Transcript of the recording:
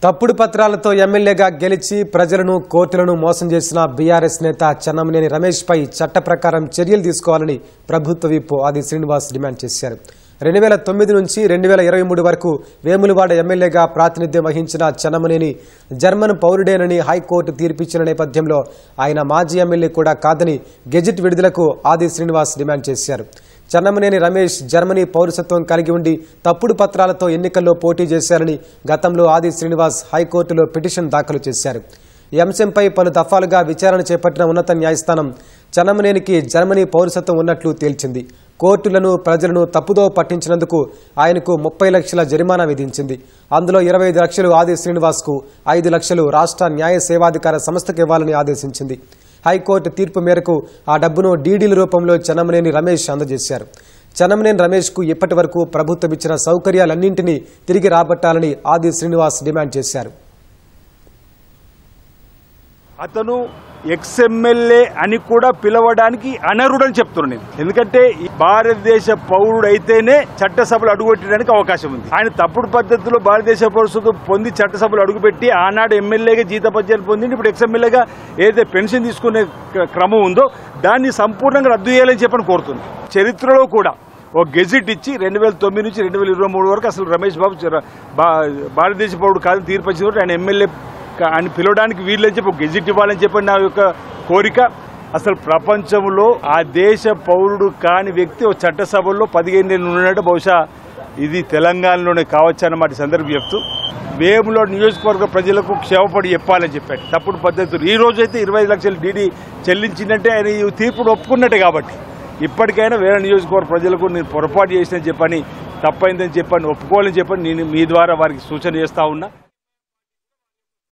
తప్పుడు పత్రాలతో ఎమ్మెల్యేగా గెలిచి ప్రజలను కోర్టులను మోసం చేసిన బీఆర్ఎస్ నేత చెన్నమనేని రమేష్ పై చట్ట ప్రకారం చర్యలు తీసుకోవాలని ప్రభుత్వ విప్ ఆది శ్రీనివాస్ డిమాండ్ చేశారు. 2009 నుంచి 2023 వరకు వేములవాడ ఎమ్మెల్యేగా ప్రాతినిధ్యం వహించిన చెన్నమనేని జర్మన్ పౌరుడేనని హైకోర్టు తీర్పిచ్చిన నేపథ్యంలో ఆయన మాజీ ఎమ్మెల్యే కూడా కాదని గెజిట్ విడుదలకు ఆది శ్రీనివాస్ డిమాండ్ చేశారు. చెన్నమనేని రమేష్ జర్మనీ పౌరసత్వం కలిగి ఉండి తప్పుడు పత్రాలతో ఎన్నికల్లో పోటీ చేశారని గతంలో ఆది శ్రీనివాస్ హైకోర్టులో పిటిషన్ దాఖలు చేశారు. ఈ అంశంపై పలు దఫాలుగా విచారణ చేపట్టిన ఉన్నత న్యాయస్థానం చెన్నమనేనికి జర్మనీ పౌరసత్వం ఉన్నట్లు తేల్చింది. కోర్టులను ప్రజలను తప్పుదో పట్టించినందుకు ఆయనకు 30 లక్షల జరిమానా విధించింది. అందులో 25 లక్షలు ఆది శ్రీనివాస్కు, 5 లక్షలు రాష్ట్ర న్యాయ సేవాధికార సంస్థకు ఇవ్వాలని ఆదేశించింది. హైకోర్టు తీర్పు మేరకు ఆ డబ్బును డీడీల రూపంలో చెన్నమనేని రమేష్ అందజేశారు. చెన్నమనేని రమేష్కు ఇప్పటి వరకు ప్రభుత్వం ఇచ్చిన సౌకర్యాలన్నింటినీ తిరిగి రాబట్టాలని ఆది శ్రీనివాస్ డిమాండ్ చేశారు. అతను ఎక్స్ఎమ్మెల్యే అని కూడా పిలవడానికి అనర్హుడని చెప్తున్నాను నేను. ఎందుకంటే భారతదేశ పౌరుడైతేనే చట్టసభలు అడుగుపెట్టడానికి అవకాశం ఉంది. ఆయన తప్పుడు పద్ధతిలో భారతదేశ పౌరసత్వం పొంది చట్టసభలు అడుగుపెట్టి ఆనాడు ఎమ్మెల్యేగా జీతపత్యాలు పొంది ఇప్పుడు ఎక్స్ఎమ్మెల్యేగా ఏదైతే పెన్షన్ తీసుకునే క్రమం ఉందో దాన్ని సంపూర్ణంగా రద్దు చేయాలని చెప్పని కోరుతుంది. చరిత్రలో కూడా ఒక గెజిట్ ఇచ్చి 2009 నుంచి 2023 వరకు అసలు రమేష్ బాబు భారతదేశ పౌరుడు కాదని తీర్పు వచ్చిన ఆయన ఎమ్మెల్యే అని పిలవడానికి వీళ్ళని చెప్పి గెజిట్ ఇవ్వాలని చెప్పి నా యొక్క కోరిక. అసలు ప్రపంచంలో ఆ దేశ పౌరుడు కాని వ్యక్తి ఒక చట్టసభల్లో 15 ఏళ్ళు ఉన్నట్టు బహుశా ఇది తెలంగాణలోనే కావచ్చు అన్నమాట సందర్భం చెప్తూ వేములో నియోజకవర్గ ప్రజలకు క్షేమపడి చెప్పాలని చెప్పాడు. తప్పుడు పద్ధతులు ఈ రోజు అయితే 25 లక్షలు డీడీ చెల్లించిందంటే ఆయన ఈ తీర్పును ఒప్పుకున్నట్టే. కాబట్టి ఇప్పటికైనా వేరే నియోజకవర్గ ప్రజలకు నేను పొరపాటు చేసినని చెప్పని తప్పైందని చెప్పని ఒప్పుకోవాలని చెప్పని నేను మీ ద్వారా వారికి సూచన చేస్తా ఉన్నా.